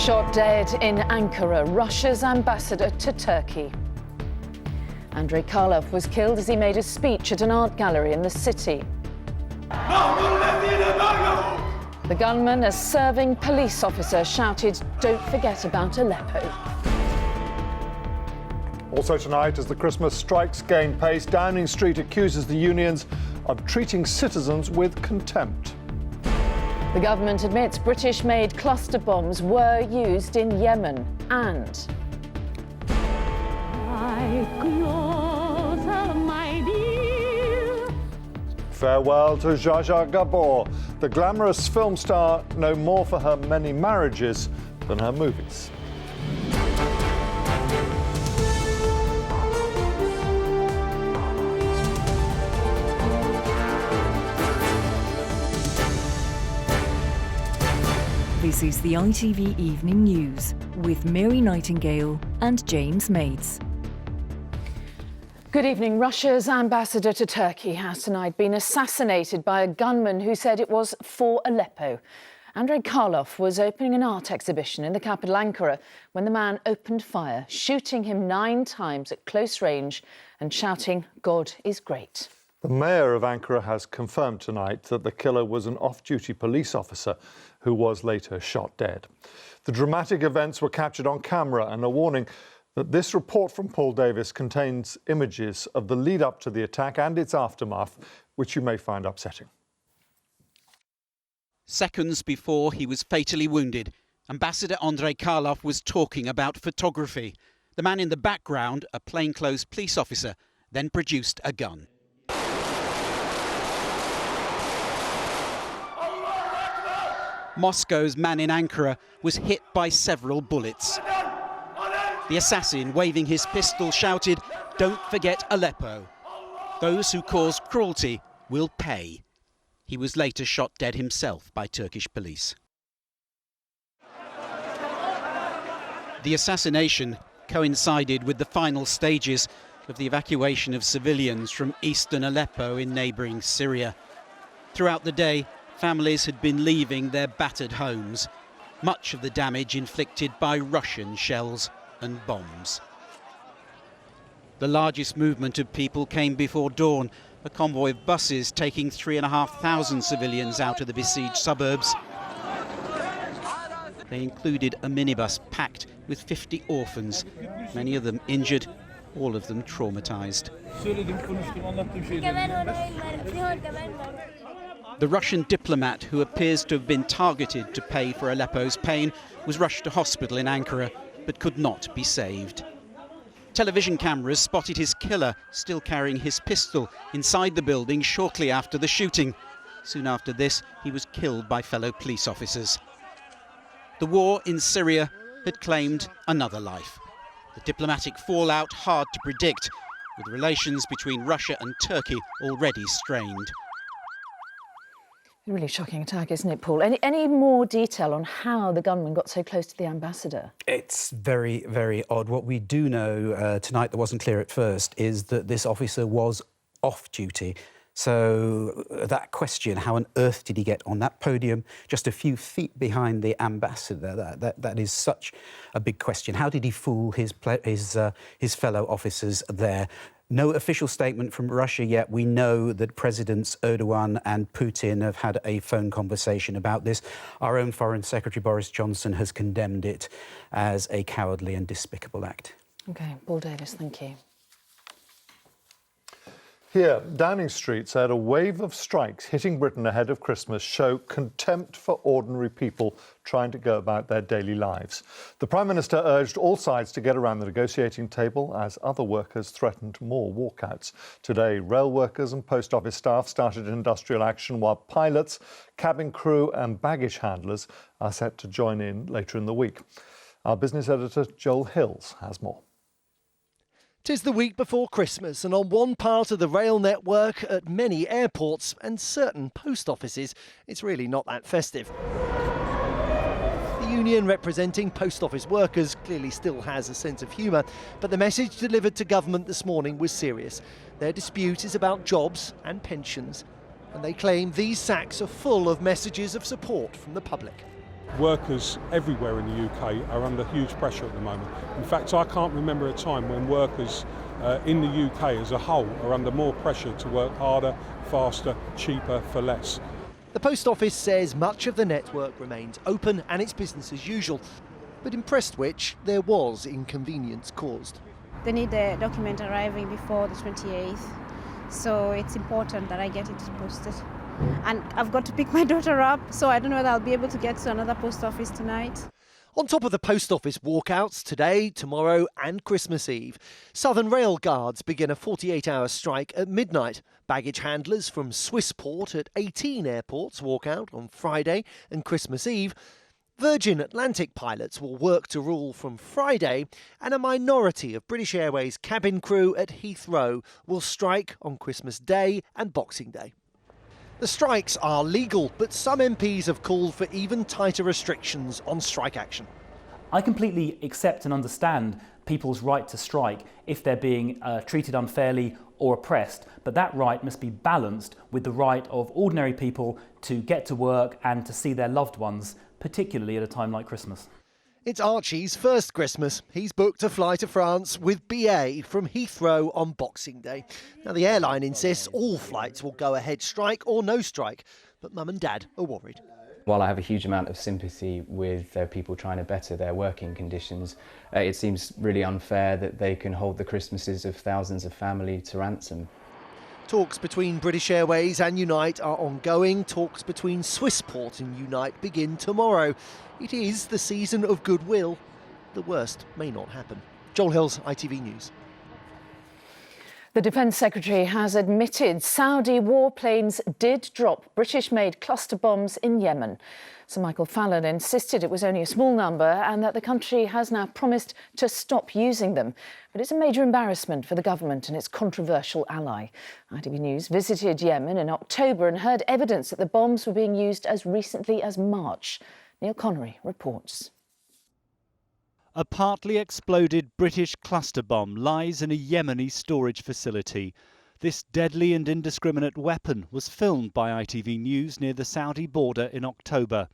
Shot dead in Ankara, Russia's ambassador to Turkey. Andrei Karlov was killed as he made a speech at an art gallery in the city. The gunman, a serving police officer, shouted, "Don't forget about Aleppo." Also tonight, as the Christmas strikes gain pace, Downing Street accuses the unions of treating citizens with contempt. The government admits British-made cluster bombs were used in Yemen. And farewell to Zsa Zsa Gabor, the glamorous film star known more for her many marriages than her movies. This is the ITV Evening News with Mary Nightingale and James Mates. good evening. Russia's ambassador to Turkey has tonight been assassinated by a gunman who said it was for Aleppo. Andrei Karlov was opening an art exhibition in the capital Ankara when the man opened fire, shooting him 9 times at close range and shouting, "God is great." The mayor of Ankara has confirmed tonight that the killer was an off-duty police officer who was later shot dead. The dramatic events were captured on camera, and a warning that this report from Paul Davis contains images of the lead-up to the attack and its aftermath, which you may find upsetting. Seconds before he was fatally wounded, Ambassador Andrei Karlov was talking about photography. The man in the background, a plainclothes police officer, then produced a gun. Moscow's man in Ankara was hit by several bullets. The assassin, waving his pistol, shouted, "Don't forget Aleppo. Those who cause cruelty will pay." He was later shot dead himself by Turkish police. The assassination coincided with the final stages of the evacuation of civilians from eastern Aleppo in neighbouring Syria. Throughout the day, families had been leaving their battered homes, much of the damage inflicted by Russian shells and bombs. The largest movement of people came before dawn, a convoy of buses taking 3,500 civilians out of the besieged suburbs. They included a minibus packed with 50 orphans, many of them injured, all of them traumatised. The Russian diplomat, who appears to have been targeted to pay for Aleppo's pain, was rushed to hospital in Ankara but could not be saved. Television cameras spotted his killer still carrying his pistol inside the building shortly after the shooting. Soon after this, he was killed by fellow police officers. The war in Syria had claimed another life. The diplomatic fallout hard to predict, with relations between Russia and Turkey already strained. A really shocking attack, isn't it, Paul? Any more detail on how the gunman got so close to the ambassador? It's very, very odd. What we do know tonight that wasn't clear at first is that this officer was off duty. So that question, how on earth did he get on that podium just a few feet behind the ambassador? That is such a big question. How did he fool his fellow officers there? No official statement from Russia yet. We know that Presidents Erdogan and Putin have had a phone conversation about this. Our own Foreign Secretary Boris Johnson has condemned it as a cowardly and despicable act. OK, Paul Davis, thank you. Here, Downing Street said a wave of strikes hitting Britain ahead of Christmas show contempt for ordinary people trying to go about their daily lives. The Prime Minister urged all sides to get around the negotiating table as other workers threatened more walkouts. Today, rail workers and post office staff started industrial action, while pilots, cabin crew and baggage handlers are set to join in later in the week. Our business editor, Joel Hills, has more. 'Tis the week before Christmas, and on one part of the rail network, at many airports and certain post offices, it's really not that festive. The union representing post office workers clearly still has a sense of humour, but the message delivered to government this morning was serious. Their dispute is about jobs and pensions, and they claim these sacks are full of messages of support from the public. Workers everywhere in the UK are under huge pressure at the moment. In fact, I can't remember a time when workers in the UK as a whole are under more pressure to work harder, faster, cheaper, for less. The Post Office says much of the network remains open and it's business as usual, but in Prestwich there was inconvenience caused. They need the document arriving before the 28th, so it's important that I get it posted. And I've got to pick my daughter up, so I don't know whether I'll be able to get to another post office tonight. On top of the post office walkouts today, tomorrow and Christmas Eve, Southern Rail Guards begin a 48-hour strike at midnight. Baggage handlers from Swissport at 18 airports walk out on Friday and Christmas Eve. Virgin Atlantic pilots will work to rule from Friday, and a minority of British Airways cabin crew at Heathrow will strike on Christmas Day and Boxing Day. The strikes are legal, but some MPs have called for even tighter restrictions on strike action. I completely accept and understand people's right to strike if they're being treated unfairly or oppressed, but that right must be balanced with the right of ordinary people to get to work and to see their loved ones, particularly at a time like Christmas. It's Archie's first Christmas. He's booked a flight to France with BA from Heathrow on Boxing Day. Now, the airline insists all flights will go ahead, strike or no strike, but Mum and Dad are worried. While I have a huge amount of sympathy with people trying to better their working conditions, it seems really unfair that they can hold the Christmases of thousands of family to ransom. Talks between British Airways and Unite are ongoing. Talks between Swissport and Unite begin tomorrow. It is the season of goodwill. The worst may not happen. Joel Hills, ITV News. The Defence Secretary has admitted Saudi warplanes did drop British-made cluster bombs in Yemen. Sir Michael Fallon insisted it was only a small number and that the country has now promised to stop using them. But it's a major embarrassment for the government and its controversial ally. ITV News visited Yemen in October and heard evidence that the bombs were being used as recently as March. Neil Connery reports. A partly exploded British cluster bomb lies in a Yemeni storage facility. This deadly and indiscriminate weapon was filmed by ITV News near the Saudi border in October.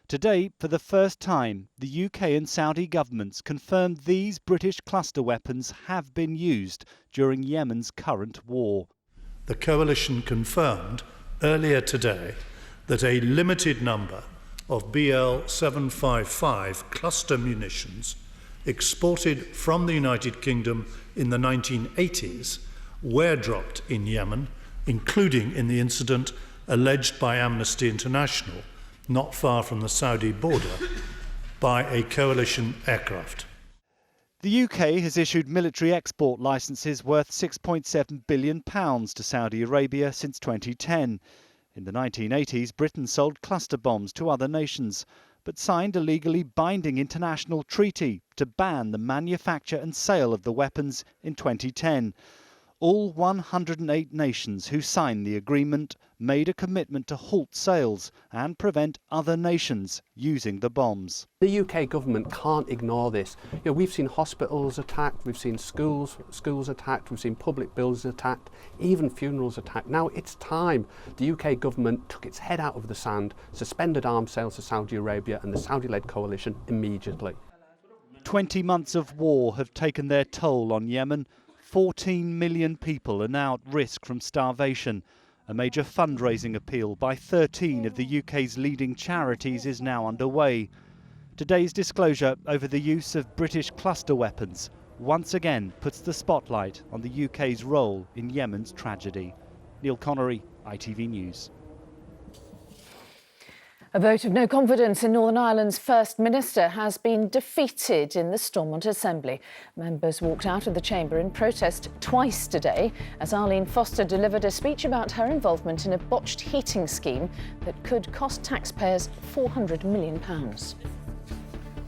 Today, for the first time, the UK and Saudi governments confirmed these British cluster weapons have been used during Yemen's current war. The coalition confirmed earlier today that a limited number of BL 755 cluster munitions exported from the United Kingdom in the 1980s were dropped in Yemen, including in the incident alleged by Amnesty International, not far from the Saudi border, by a coalition aircraft. The UK has issued military export licences worth £6.7 billion to Saudi Arabia since 2010. In the 1980s, Britain sold cluster bombs to other nations, but signed a legally binding international treaty to ban the manufacture and sale of the weapons in 2010. All 108 nations who signed the agreement made a commitment to halt sales and prevent other nations using the bombs. The UK government can't ignore this. We've seen hospitals attacked, we've seen schools attacked, we've seen public buildings attacked, even funerals attacked. Now it's time the UK government took its head out of the sand, suspended arms sales to Saudi Arabia and the Saudi-led coalition immediately. 20 months of war have taken their toll on Yemen. 14 million people are now at risk from starvation. A major fundraising appeal by 13 of the UK's leading charities is now underway. Today's disclosure over the use of British cluster weapons once again puts the spotlight on the UK's role in Yemen's tragedy. Neil Connery, ITV News. A vote of no confidence in Northern Ireland's First Minister has been defeated in the Stormont Assembly. Members walked out of the chamber in protest twice today as Arlene Foster delivered a speech about her involvement in a botched heating scheme that could cost taxpayers £400 million.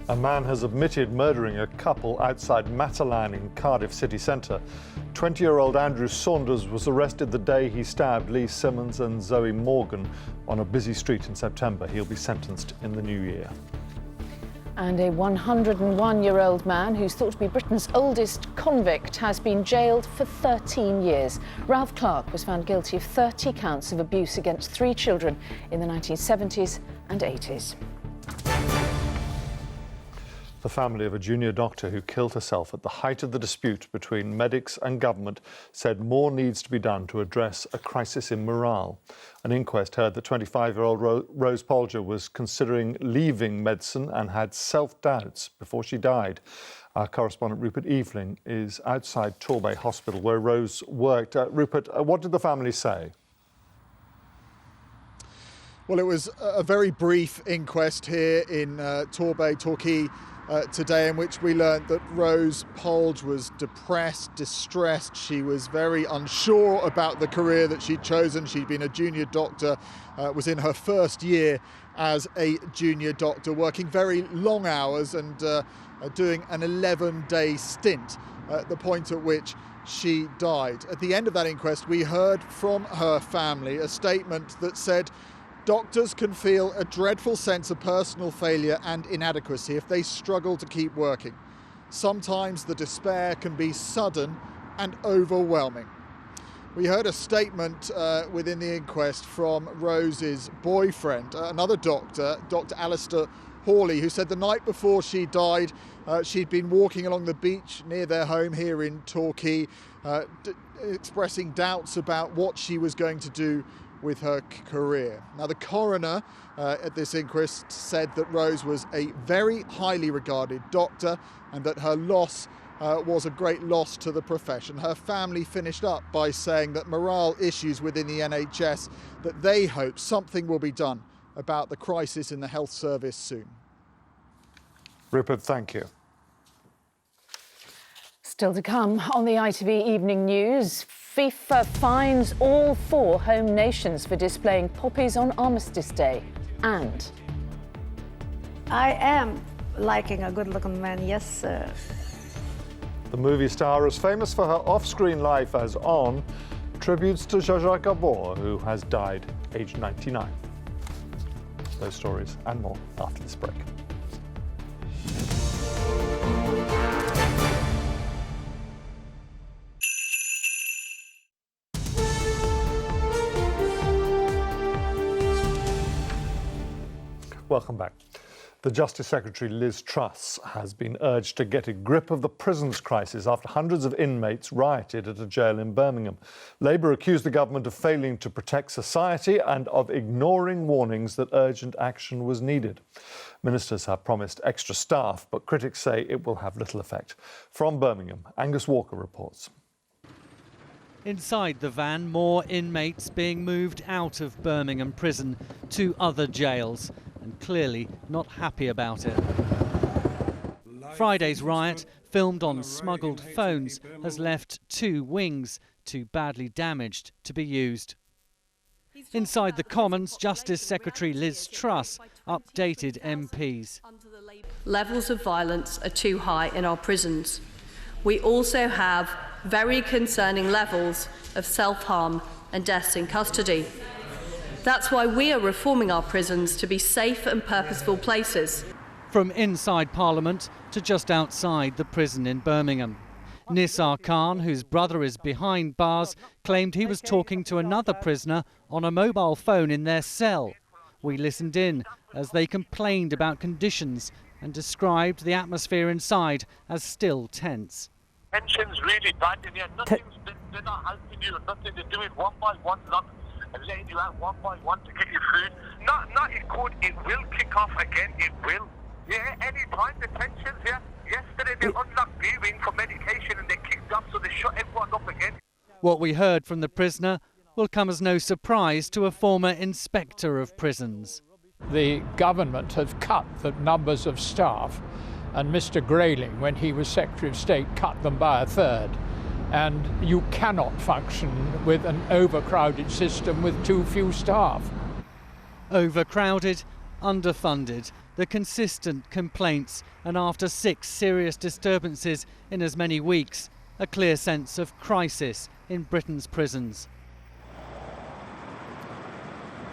A man has admitted murdering a couple outside Matalan in Cardiff city centre. 20-year-old Andrew Saunders was arrested the day he stabbed Lee Simmons and Zoe Morgan on a busy street in September. He'll be sentenced in the new year. And a 101-year-old man who's thought to be Britain's oldest convict has been jailed for 13 years. Ralph Clark was found guilty of 30 counts of abuse against 3 children in the 1970s and 80s. The family of a junior doctor who killed herself at the height of the dispute between medics and government said more needs to be done to address a crisis in morale. An inquest heard that 25-year-old Rose Polger was considering leaving medicine and had self-doubts before she died. Our correspondent Rupert Evening is outside Torbay Hospital where Rose worked. Rupert, what did the family say? Well, it was a very brief inquest here in Torbay, Torquay, today, in which we learnt that Rose Polger was depressed, distressed. She was very unsure about the career that she'd chosen. She'd been a junior doctor, was in her first year as a junior doctor, working very long hours and doing an 11-day stint at the point at which she died. At the end of that inquest, we heard from her family a statement that said, "Doctors can feel a dreadful sense of personal failure and inadequacy if they struggle to keep working. Sometimes the despair can be sudden and overwhelming." We heard a statement within the inquest from Rose's boyfriend, another doctor, Dr. Alistair Hawley, who said the night before she died, she'd been walking along the beach near their home here in Torquay, expressing doubts about what she was going to do with her career. Now, the coroner at this inquest said that Rose was a very highly regarded doctor and that her loss was a great loss to the profession. Her family finished up by saying that morale issues within the NHS, that they hope something will be done about the crisis in the health service soon. Rupert, thank you. Still to come on the ITV Evening News, FIFA fines all 4 home nations for displaying poppies on Armistice Day. And I am liking a good-looking man, yes, sir. The movie star is famous for her off-screen life as on, tributes to Zsa Zsa Gabor, who has died aged 99. Those stories and more after this break. Welcome back. The Justice Secretary Liz Truss has been urged to get a grip of the prisons crisis after hundreds of inmates rioted at a jail in Birmingham. Labour accused the government of failing to protect society and of ignoring warnings that urgent action was needed. Ministers have promised extra staff, but critics say it will have little effect. From Birmingham, Angus Walker reports. Inside the van, more inmates being moved out of Birmingham prison to other jails, and clearly not happy about it. Friday's riot, filmed on smuggled phones, has left 2 wings too badly damaged to be used. Inside the Commons, Justice Secretary Liz Truss updated MPs. Levels of violence are too high in our prisons. We also have very concerning levels of self-harm and deaths in custody. That's why we are reforming our prisons to be safe and purposeful places. From inside Parliament to just outside the prison in Birmingham. Nisar Khan, whose brother is behind bars, claimed he was talking to another prisoner on a mobile phone in their cell. We listened in as they complained about conditions and described the atmosphere inside as still tense. Tension's really bad in here. They're not helping you. Nothing. They're doing one by one lock and letting you out one by one to get your food. Not it could. It will kick off again. It will. Yeah, any time the tensions. Yeah. Yesterday they unlocked viewing for medication and they kicked off, so they shut everyone up again. What we heard from the prisoner will come as no surprise to a former inspector of prisons. The government have cut the numbers of staff, and Mr. Grayling, when he was Secretary of State, cut them by 1/3. And you cannot function with an overcrowded system with too few staff. Overcrowded, underfunded, the consistent complaints, and after 6 serious disturbances in as many weeks, a clear sense of crisis in Britain's prisons.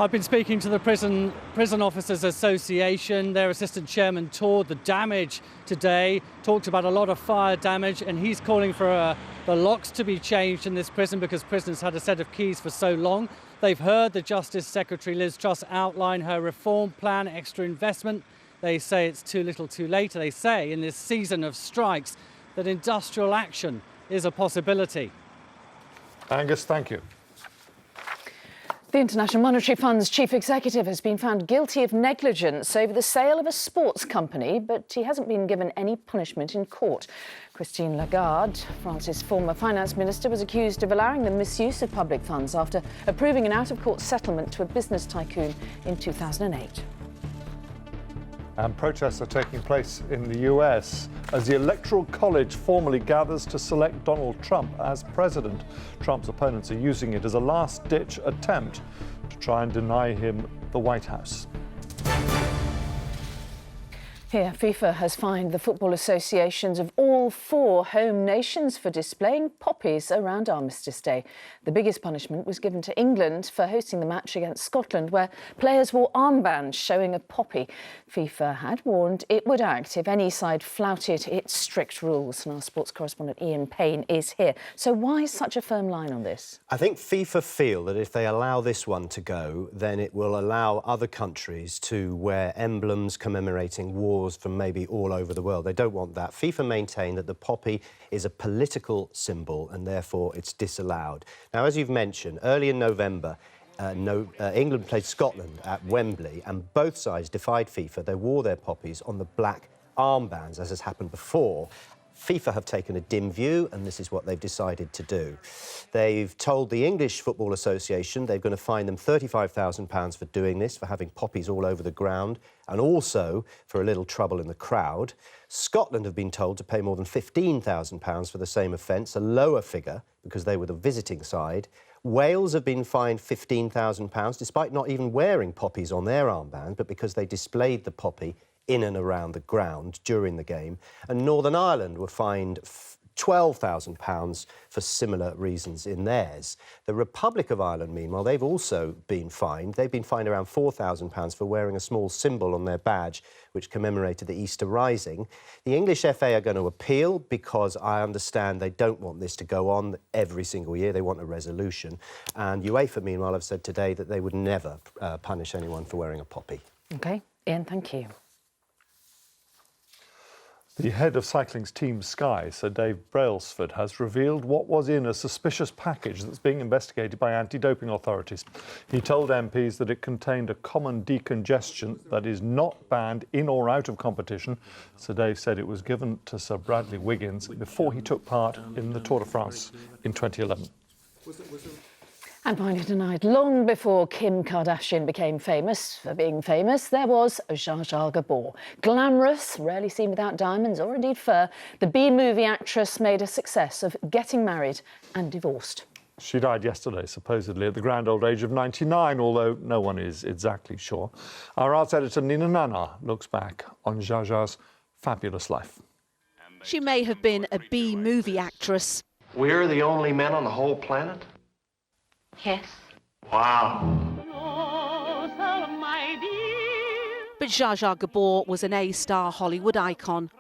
I've been speaking to the Prison Officers Association. Their assistant chairman toured the damage today, talked about a lot of fire damage, and he's calling for the locks to be changed in this prison because prisoners had a set of keys for so long. They've heard the Justice Secretary Liz Truss outline her reform plan, extra investment, They say it's too little too late. They say in this season of strikes that industrial action is a possibility. Angus, thank you. The International Monetary Fund's chief executive has been found guilty of negligence over the sale of a sports company, but he hasn't been given any punishment in court. Christine Lagarde, France's former finance minister, was accused of allowing the misuse of public funds after approving an out-of-court settlement to a business tycoon in 2008. And protests are taking place in the US as the Electoral College formally gathers to select Donald Trump as president. Trump's opponents are using it as a last-ditch attempt to try and deny him the White House. Here, FIFA has fined the football associations of all 4 home nations for displaying poppies around Armistice Day. The biggest punishment was given to England for hosting the match against Scotland, where players wore armbands showing a poppy. FIFA had warned it would act if any side flouted its strict rules. And our sports correspondent Ian Payne is here. So why such a firm line on this? I think FIFA feel that if they allow this one to go, then it will allow other countries to wear emblems commemorating wars from maybe all over the world. They don't want that. FIFA maintain that the poppy is a political symbol and therefore it's disallowed. Now, as you've mentioned, early in November, England played Scotland at Wembley and both sides defied FIFA. They wore their poppies on the black armbands, as has happened before. FIFA have taken a dim view, and this is what they've decided to do. They've told the English Football Association they're going to fine them £35,000 for doing this, for having poppies all over the ground, and also for a little trouble in the crowd. Scotland have been told to pay more than £15,000 for the same offence, a lower figure, because they were the visiting side. Wales have been fined £15,000, despite not even wearing poppies on their armband, but because they displayed the poppy in and around the ground during the game. And Northern Ireland were fined £12,000 for similar reasons in theirs. The Republic of Ireland, meanwhile, they've also been fined. They've been fined around £4,000 for wearing a small symbol on their badge which commemorated the Easter Rising. The English FA are going to appeal because I understand they don't want this to go on every single year. They want a resolution. And UEFA, meanwhile, have said today that they would never punish anyone for wearing a poppy. OK, Ian, thank you. The head of cycling's Team Sky, Sir Dave Brailsford, has revealed what was in a suspicious package that's being investigated by anti-doping authorities. He told MPs that it contained a common decongestant that is not banned in or out of competition. Sir Dave said it was given to Sir Bradley Wiggins before he took part in the Tour de France in 2011. And finally tonight, long before Kim Kardashian became famous for being famous, there was Zsa Zsa Gabor. Glamorous, rarely seen without diamonds or indeed fur, the B-movie actress made a success of getting married and divorced. She died yesterday, supposedly at the grand old age of 99, although no one is exactly sure. Our arts editor Nina Nana looks back on Zsa Zsa's fabulous life. She may have been a B-movie actress. We're the only men on the whole planet? Yes. Wow. But Zsa Zsa Gabor was an A-star Hollywood icon.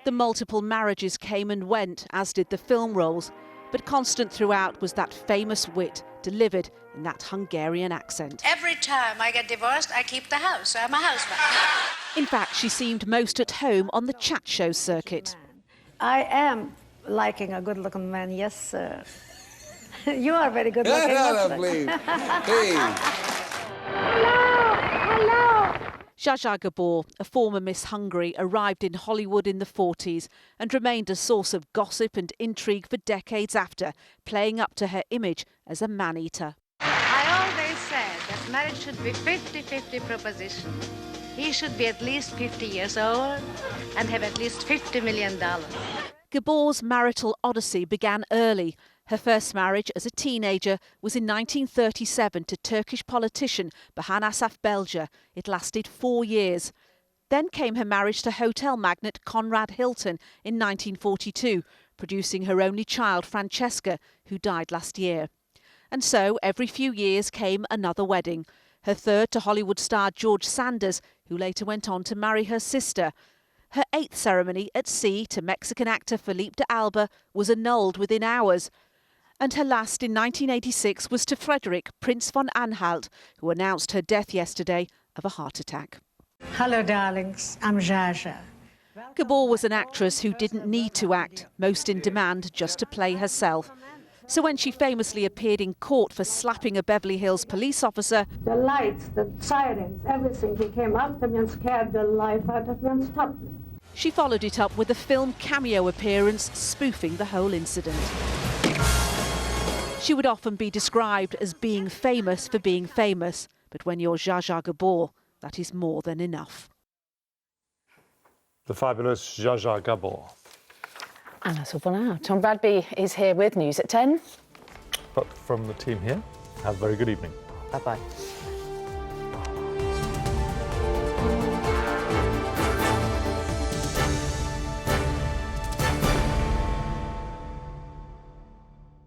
The multiple marriages came and went, as did the film roles, but constant throughout was that famous wit delivered in that Hungarian accent. Every time I get divorced, I keep the house. I'm a housewife. In fact, she seemed most at home on the chat show circuit. I am liking a good-looking man, yes, sir. You are very good looking. Hello! Zsa Zsa Gabor, a former Miss Hungary, arrived in Hollywood in the 40s and remained a source of gossip and intrigue for decades after, playing up to her image as a man-eater. I always said that marriage should be 50-50 proposition. He should be at least 50 years old and have at least $50 million. Gabor's marital odyssey began early. Her first marriage as a teenager was in 1937 to Turkish politician Bahan Asaf Belger. It lasted 4 years. Then came her marriage to hotel magnate Conrad Hilton in 1942, producing her only child, Francesca, who died last year. And so every few years came another wedding. Her third to Hollywood star George Sanders, who later went on to marry her sister. Her 8th ceremony at sea to Mexican actor Felipe de Alba was annulled within hours. And her last in 1986 was to Frederick, Prince von Anhalt, who announced her death yesterday of a heart attack. Hello, darlings. I'm Zsa Zsa. Gabor was an actress who didn't need to act, most in demand just to play herself. So when she famously appeared in court for slapping a Beverly Hills police officer, The lights, the sirens, everything. He came after me and scared the life out of me and stopped me. she followed it up with a film cameo appearance spoofing the whole incident. She would often be described as being famous for being famous, but when you're Zsa Zsa Gabor, that is more than enough. The fabulous Zsa Zsa Gabor. And that's all for now. Tom Bradby is here with news at 10. But from the team here, have a very good evening. Bye-bye.